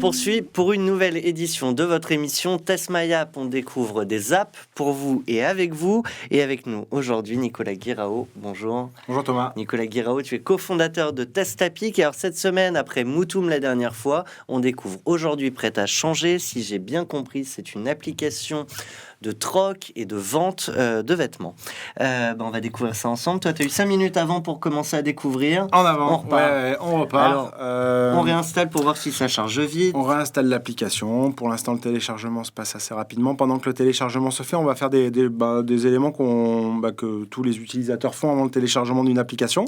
poursuit pour une nouvelle édition de votre émission Test My App. On découvre des apps pour vous et avec vous. Et avec nous aujourd'hui, Nicolas Guirao. Bonjour. Bonjour Thomas. Nicolas Guirao, tu es cofondateur de Testapic. Et alors cette semaine, après Moutoum la dernière fois, on découvre aujourd'hui Prêt à changer. Si j'ai bien compris, c'est une application de troc et de vente de vêtements. On va découvrir ça ensemble. Toi, tu as eu 5 minutes avant pour commencer à découvrir. En avant, on repart. ouais, on repart. Alors, on réinstalle pour voir si ça charge vite. On réinstalle l'application. Pour l'instant, le téléchargement se passe assez rapidement. Pendant que le téléchargement se fait, on va faire des éléments que tous les utilisateurs font avant le téléchargement d'une application.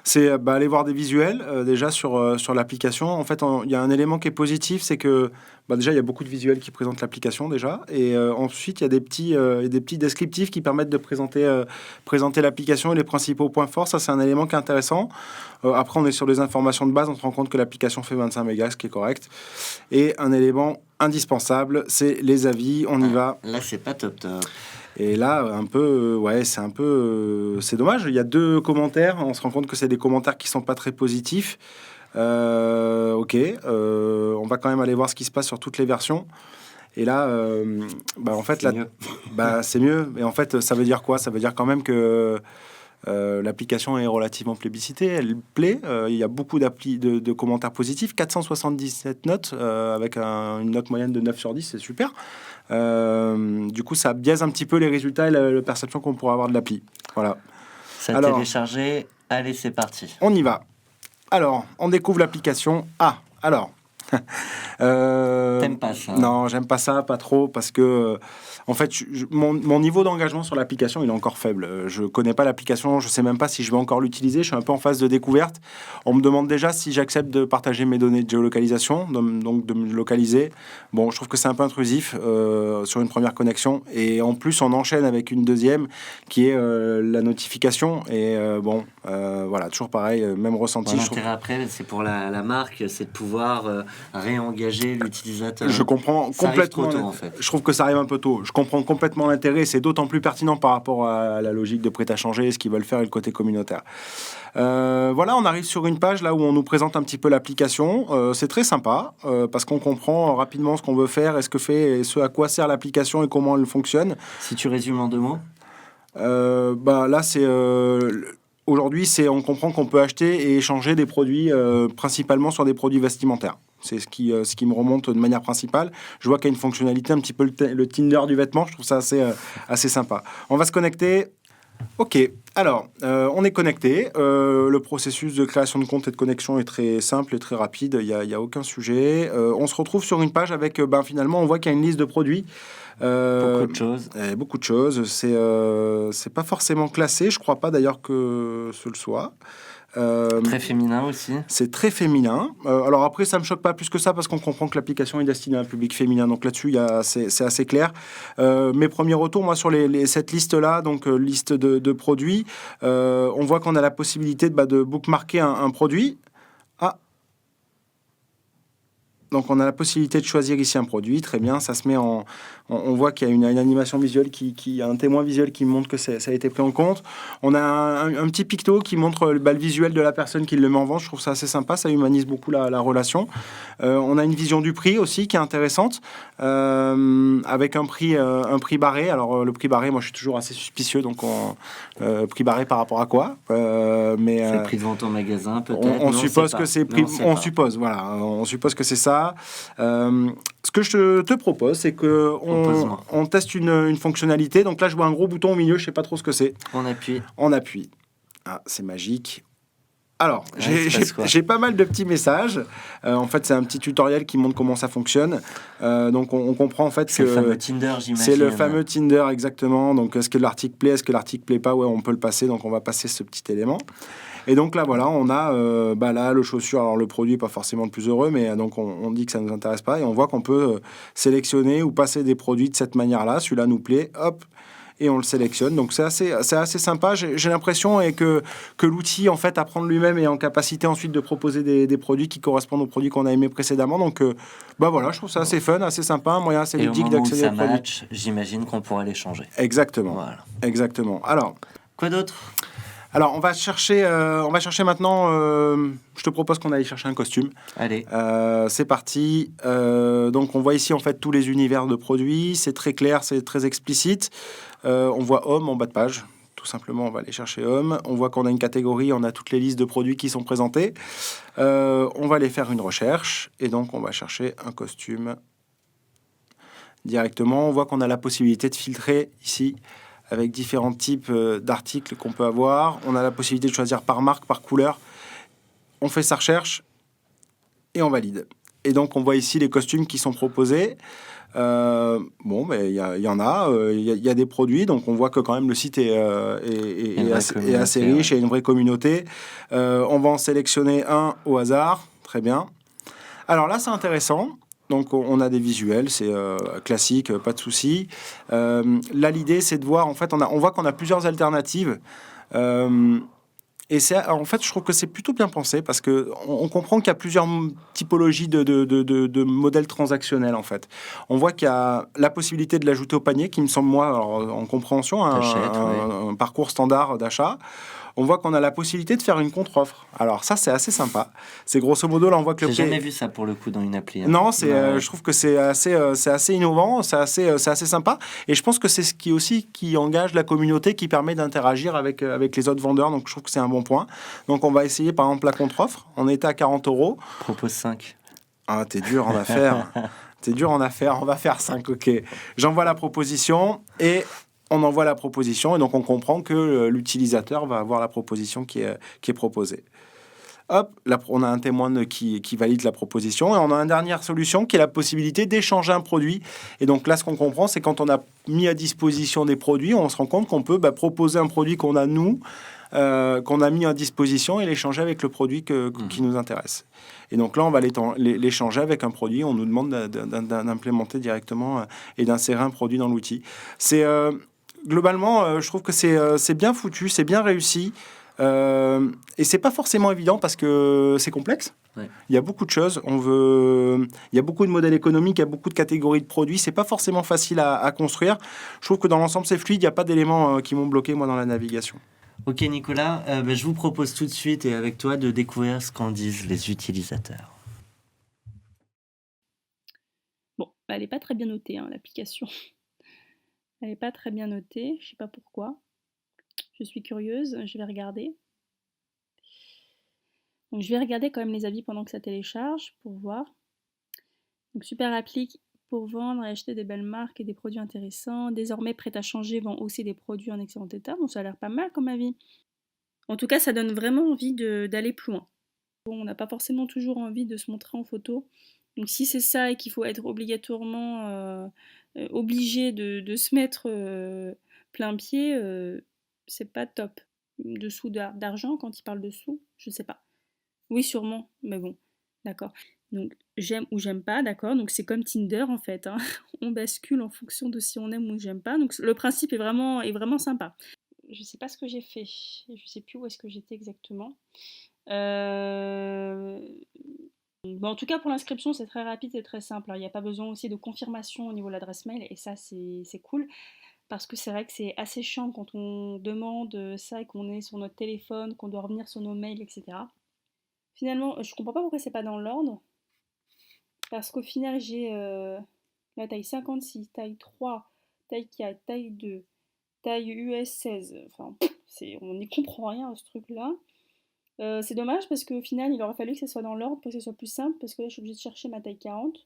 C'est aller voir des visuels déjà sur l'application. En fait, il y a un élément qui est positif, c'est que déjà, il y a beaucoup de visuels qui présentent l'application déjà. Et ensuite, il y a des petits descriptifs qui permettent de présenter l'application et les principaux points forts. Ça, c'est un élément qui est intéressant. Après, on est sur des informations de base. On se rend compte que l'application fait 25 mégas, ce qui est correct. Et un élément indispensable, c'est les avis. On y va. Là, c'est pas top. Et là, c'est dommage. Il y a 2 commentaires. On se rend compte que c'est des commentaires qui sont pas très positifs. On va quand même aller voir ce qui se passe sur toutes les versions. Et là, en fait, c'est mieux. Et en fait, ça veut dire quoi? Ça veut dire quand même que l'application est relativement plébiscitée. Elle plaît. Il y a beaucoup de commentaires positifs. 477 notes avec une note moyenne de 9 sur 10. C'est super. Du coup, ça biaise un petit peu les résultats et la perception qu'on pourra avoir de l'appli. Voilà. Ça a téléchargé. Allez, c'est parti. On y va. Alors, on découvre l'application. T'aimes pas ça? Non, j'aime pas ça, pas trop, parce que en fait, mon niveau d'engagement sur l'application, il est encore faible. Je connais pas l'application, je sais même pas si je vais encore l'utiliser. Je suis un peu en phase de découverte. On me demande déjà si j'accepte de partager mes données de géolocalisation, donc de me localiser. Bon, je trouve que c'est un peu intrusif sur une première connexion. Et en plus, on enchaîne avec une deuxième qui est la notification. Et voilà, toujours pareil, même ressenti. L'intérêt après, c'est pour la marque, c'est de pouvoir réengager l'utilisateur. Je comprends complètement. Tôt, en fait. Je trouve que ça arrive un peu tôt. Je comprends complètement l'intérêt. C'est d'autant plus pertinent par rapport à la logique de prêt à changer, ce qu'ils veulent faire et le côté communautaire. Voilà, on arrive sur une page là où on nous présente un petit peu l'application. C'est très sympa parce qu'on comprend rapidement ce qu'on veut faire et ce à quoi sert l'application et comment elle fonctionne. Si tu résumes en 2 mots. Là, c'est aujourd'hui, on comprend qu'on peut acheter et échanger des produits principalement sur des produits vestimentaires. C'est ce qui me remonte de manière principale. Je vois qu'il y a une fonctionnalité un petit peu le Tinder du vêtement. Je trouve ça assez sympa. On va se connecter. Ok, alors, on est connecté. Le processus de création de compte et de connexion est très simple et très rapide. Il y a aucun sujet. On se retrouve sur une page avec, finalement, on voit qu'il y a une liste de produits. Beaucoup de choses. C'est pas forcément classé. Je crois pas d'ailleurs que ce le soit. Très féminin aussi. C'est très féminin. Alors après, ça me choque pas plus que ça parce qu'on comprend que l'application est destinée à un public féminin. Donc là-dessus, c'est assez clair. Mes premiers retours, moi, sur cette liste-là, donc liste de produits, on voit qu'on a la possibilité de bookmarker un produit. Donc, on a la possibilité de choisir ici un produit. Très bien, ça se met en... On voit qu'il y a une animation visuelle, qui a un témoin visuel qui montre que ça a été pris en compte. On a un petit picto qui montre le visuel de la personne qui le met en vente. Je trouve ça assez sympa, ça humanise beaucoup la relation. On a une vision du prix aussi qui est intéressante, avec un prix barré. Alors, le prix barré, moi, je suis toujours assez suspicieux. Donc, prix barré par rapport à quoi C'est le prix de vente en magasin, peut-être. On suppose que c'est prix... On suppose que c'est ça. Ce que je te propose, c'est qu'on teste une fonctionnalité. Donc là, je vois un gros bouton au milieu, je ne sais pas trop ce que c'est. On appuie. Ah, c'est magique. Alors, j'ai pas mal de petits messages. En fait, c'est un petit tutoriel qui montre comment ça fonctionne. Donc, on comprend en fait que... C'est le fameux Tinder, j'imagine. C'est le fameux Tinder, exactement. Donc, est-ce que l'article plaît? Est-ce que l'article plaît pas? Ouais, on peut le passer. Donc, on va passer ce petit élément. Et donc là, voilà, on a là, le chaussure. Alors, le produit n'est pas forcément le plus heureux, mais donc on dit que ça ne nous intéresse pas. Et on voit qu'on peut sélectionner ou passer des produits de cette manière-là. Celui-là nous plaît, hop, et on le sélectionne. Donc, c'est assez sympa. J'ai l'impression que l'outil, en fait, apprend de lui-même et est en capacité ensuite de proposer des produits qui correspondent aux produits qu'on a aimés précédemment. Donc, voilà, je trouve ça assez fun, assez sympa, un moyen assez ludique d'accéder aux produits. J'imagine qu'on pourra les changer. Exactement. Voilà. Exactement. Alors... Quoi d'autre ? Alors, on va chercher maintenant. Je te propose qu'on aille chercher un costume. Allez. C'est parti. Donc, on voit ici en fait tous les univers de produits. C'est très clair, c'est très explicite. On voit homme en bas de page. Tout simplement, on va aller chercher homme. On voit qu'on a une catégorie, on a toutes les listes de produits qui sont présentés. On va aller faire une recherche et donc on va chercher un costume directement. On voit qu'on a la possibilité de filtrer ici avec différents types d'articles qu'on peut avoir. On a la possibilité de choisir par marque, par couleur. On fait sa recherche et on valide. Et donc, on voit ici les costumes qui sont proposés. Bon, mais il y en a. Il y a des produits. Donc, on voit que quand même le site est assez riche. Il y a une vraie communauté. On va en sélectionner un au hasard. Très bien. Alors là, c'est intéressant. Donc, on a des visuels, c'est classique, pas de souci. Là, l'idée, c'est de voir, en fait, on voit qu'on a plusieurs alternatives. Et en fait, je trouve que c'est plutôt bien pensé parce qu'on comprend qu'il y a plusieurs typologies de modèles transactionnels, en fait. On voit qu'il y a la possibilité de l'ajouter au panier, qui me semble, moi, alors, en compréhension, un parcours standard d'achat. On voit qu'on a la possibilité de faire une contre-offre. Alors ça, c'est assez sympa. C'est grosso modo, là, on voit que J'ai jamais vu ça pour le coup dans une appli. Non, je trouve que c'est assez innovant, c'est assez sympa. Et je pense que c'est ce qui engage la communauté, qui permet d'interagir avec les autres vendeurs. Donc je trouve que c'est un bon point. Donc on va essayer par exemple la contre-offre. On était à 40 €. Propose 5. Ah, t'es dur en affaires. T'es dur en affaires. On va faire 5, ok. J'envoie la proposition et on envoie la proposition. Et donc on comprend que l'utilisateur va avoir la proposition qui est proposée. Hop, là, on a un témoin qui valide la proposition. Et on a une dernière solution qui est la possibilité d'échanger un produit. Et donc là, ce qu'on comprend, c'est quand on a mis à disposition des produits, on se rend compte qu'on peut proposer un produit qu'on a, nous, qu'on a mis à disposition et l'échanger avec le produit qui nous intéresse. Et donc là, on va l'échanger avec un produit. On nous demande d'implémenter directement et d'insérer un produit dans l'outil. Globalement, je trouve que c'est bien foutu, c'est bien réussi. Et c'est pas forcément évident parce que c'est complexe. Ouais. Il y a beaucoup de choses. Il y a beaucoup de modèles économiques, il y a beaucoup de catégories de produits. C'est pas forcément facile à construire. Je trouve que dans l'ensemble, c'est fluide. Il n'y a pas d'éléments qui m'ont bloqué, moi, dans la navigation. Ok, Nicolas, je vous propose tout de suite et avec toi de découvrir ce qu'en disent les utilisateurs. Bon, elle n'est pas très bien notée, l'application. Elle n'est pas très bien notée, je ne sais pas pourquoi. Je suis curieuse, je vais regarder. Donc je vais regarder quand même les avis pendant que ça télécharge pour voir. Donc super appli pour vendre et acheter des belles marques et des produits intéressants. Désormais prête à changer, vend aussi des produits en excellent état. Donc ça a l'air pas mal comme avis. En tout cas, ça donne vraiment envie d'aller plus loin. Bon, on n'a pas forcément toujours envie de se montrer en photo. Donc si c'est ça et qu'il faut être obligatoirement obligé de se mettre plein pied, c'est pas top. Dessous d'argent, quand il parle de sous, je sais pas. Oui, sûrement, mais bon, d'accord. Donc j'aime ou j'aime pas, d'accord. Donc c'est comme Tinder en fait. On bascule en fonction de si on aime ou j'aime pas. Donc le principe est vraiment sympa. Je sais pas ce que j'ai fait. Je sais plus où est-ce que j'étais exactement. Bon, en tout cas, pour l'inscription, c'est très rapide et très simple. Alors, il n'y a pas besoin aussi de confirmation au niveau de l'adresse mail, et ça, c'est cool. Parce que c'est vrai que c'est assez chiant quand on demande ça et qu'on est sur notre téléphone, qu'on doit revenir sur nos mails, etc. Finalement, je comprends pas pourquoi c'est pas dans l'ordre. Parce qu'au final, j'ai la taille 56, taille 3, taille 4, taille 2, taille US 16. Enfin, on n'y comprend rien à ce truc-là. C'est dommage parce qu'au final, il aurait fallu que ça soit dans l'ordre pour que ce soit plus simple, parce que là, je suis obligée de chercher ma taille 40.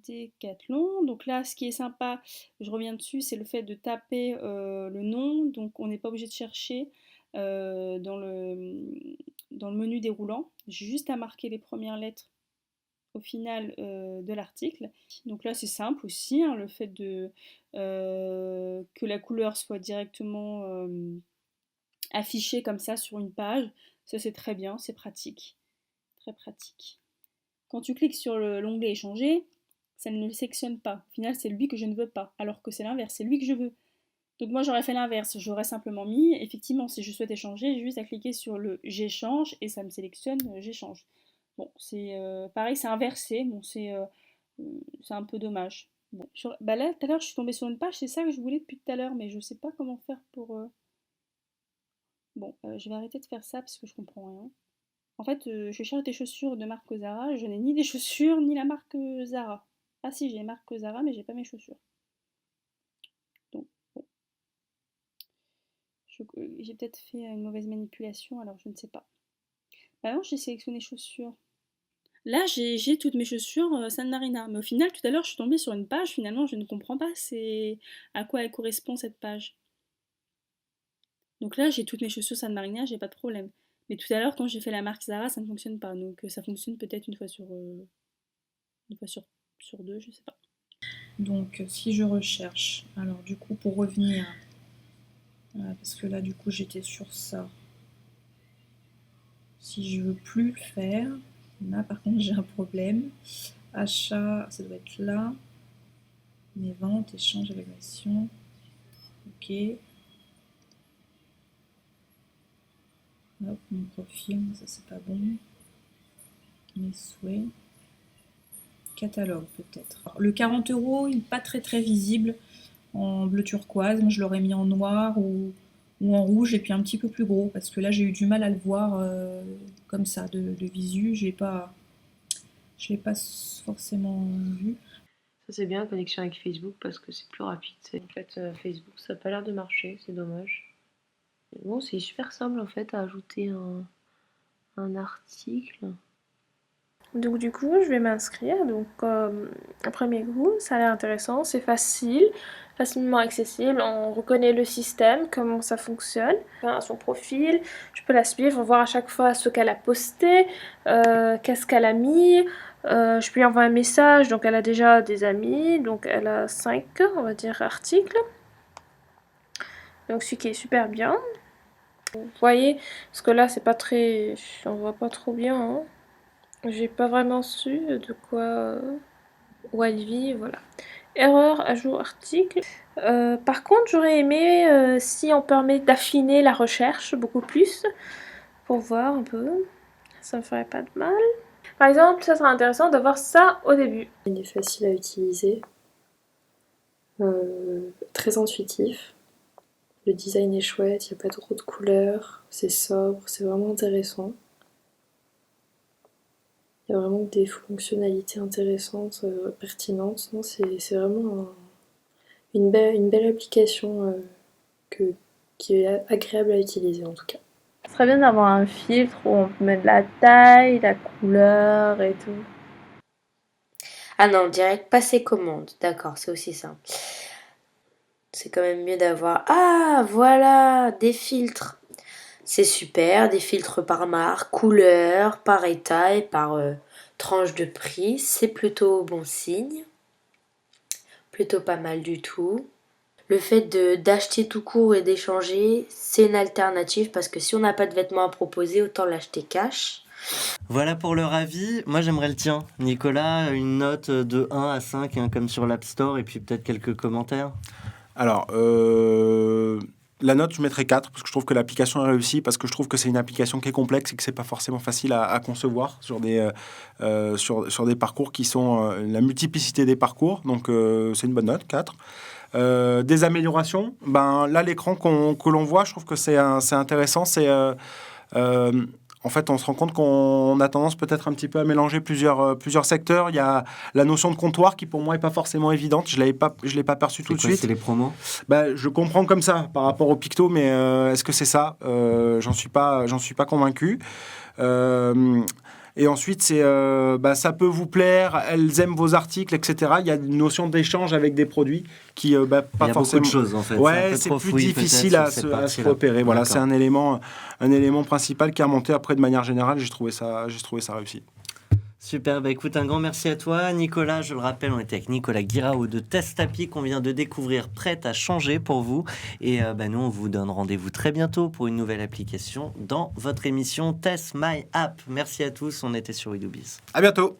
Décathlon. Donc là, ce qui est sympa, je reviens dessus, c'est le fait de taper le nom. Donc on n'est pas obligé de chercher dans le menu déroulant. J'ai juste à marquer les premières lettres au final de l'article. Donc là, c'est simple aussi, le fait que la couleur soit directement affichée comme ça sur une page. Ça, c'est très bien, c'est pratique. Très pratique. Quand tu cliques sur l'onglet échanger, ça ne le sélectionne pas. Au final, c'est lui que je ne veux pas, alors que c'est l'inverse, c'est lui que je veux. Donc moi, j'aurais fait l'inverse. J'aurais simplement mis, effectivement, si je souhaite échanger, j'ai juste à cliquer sur le j'échange et ça me sélectionne j'échange. Bon, c'est pareil, c'est inversé. Bon, c'est un peu dommage. Bon, bah là, tout à l'heure, je suis tombée sur une page, c'est ça que je voulais depuis tout à l'heure, mais je sais pas comment faire pour. Bon, je vais arrêter de faire ça parce que je comprends rien. En fait, je cherche des chaussures de marque Zara, je n'ai ni des chaussures ni la marque Zara. Ah si, j'ai marque Zara, mais j'ai pas mes chaussures. Donc, bon, j'ai peut-être fait une mauvaise manipulation, alors je ne sais pas. Bah non, j'ai sélectionné chaussures. Là, j'ai toutes mes chaussures San Marina, mais au final, tout à l'heure, je suis tombée sur une page, finalement, je ne comprends pas c'est à quoi elle correspond cette page. Donc là, j'ai toutes mes chaussures San Marina, j'ai pas de problème. Mais tout à l'heure, quand j'ai fait la marque Zara, ça ne fonctionne pas. Donc ça fonctionne peut-être une fois sur deux, je sais pas. Donc si je recherche, alors du coup pour revenir, parce que là du coup j'étais sur ça. Si je veux plus le faire, là par contre j'ai un problème. Achat, ça doit être là. Mes ventes, échange, évaluation. Ok. Hop, mon profil, ça c'est pas bon. Mes souhaits. Catalogue peut-être. Le 40 €, il n'est pas très très visible en bleu turquoise. Moi je l'aurais mis en noir ou en rouge et puis un petit peu plus gros parce que là j'ai eu du mal à le voir comme ça de visu. Je l'ai pas forcément vu. Ça c'est bien la connexion avec Facebook parce que c'est plus rapide. En fait, Facebook ça n'a pas l'air de marcher, c'est dommage. Bon, c'est super simple en fait à ajouter un article. Donc du coup, je vais m'inscrire. Donc à premier coup, ça a l'air intéressant, c'est facile, facilement accessible, on reconnaît le système, comment ça fonctionne, son profil, je peux la suivre, voir à chaque fois ce qu'elle a posté, qu'est-ce qu'elle a mis, je peux lui envoyer un message, donc elle a déjà des amis, donc elle a 5, on va dire, articles. Donc celui qui est super bien. Vous voyez, parce que là c'est pas très... on voit pas trop bien, hein. J'ai pas vraiment su de quoi... où elle vit, voilà. Erreur, ajout article. Par contre, j'aurais aimé si on permet d'affiner la recherche beaucoup plus, pour voir un peu. Ça me ferait pas de mal. Par exemple, ça serait intéressant d'avoir ça au début. Il est facile à utiliser, très intuitif. Le design est chouette, il n'y a pas trop de couleurs, c'est sobre, c'est vraiment intéressant. Il y a vraiment des fonctionnalités intéressantes, pertinentes. Non, c'est vraiment une belle application qui est agréable à utiliser en tout cas. Ce serait bien d'avoir un filtre où on peut mettre la taille, la couleur et tout. Ah non, direct passer commande. D'accord, c'est aussi simple. C'est quand même mieux d'avoir... Ah, voilà, des filtres. C'est super, des filtres par marque, couleur, par état et par tranche de prix. C'est plutôt bon signe. Plutôt pas mal du tout. Le fait d'acheter tout court et d'échanger, c'est une alternative parce que si on n'a pas de vêtements à proposer, autant l'acheter cash. Voilà pour leur avis. Moi, j'aimerais le tien. Nicolas, une note de 1 à 5, hein, comme sur l'App Store, et puis peut-être quelques commentaires. Alors, la note, je mettrais 4, parce que je trouve que l'application est réussie, parce que je trouve que c'est une application qui est complexe et que c'est pas forcément facile à concevoir sur des parcours qui sont la multiplicité des parcours. Donc, c'est une bonne note, 4. Des améliorations, là, l'écran que l'on voit, je trouve que c'est intéressant. En fait, on se rend compte qu'on a tendance peut-être un petit peu à mélanger plusieurs secteurs. Il y a la notion de comptoir qui, pour moi, n'est pas forcément évidente. Je l'ai pas perçu tout de suite. C'est les promos ? Je comprends comme ça par rapport au picto, mais est-ce que c'est ça ? J'en suis pas convaincu. Et ensuite, ça peut vous plaire, elles aiment vos articles, etc. Il y a une notion d'échange avec des produits qui, pas il y a forcément... beaucoup de choses, en fait. Ouais, c'est plus difficile à se repérer. Voilà, c'est un élément principal qui a remonté après de manière générale. J'ai trouvé ça réussi. Super, écoute, un grand merci à toi, Nicolas. Je le rappelle, on était avec Nicolas Guiraud de Testapi qu'on vient de découvrir, prête à changer pour vous. Et nous, on vous donne rendez-vous très bientôt pour une nouvelle application dans votre émission Test My App. Merci à tous, on était sur Idobiz. À bientôt.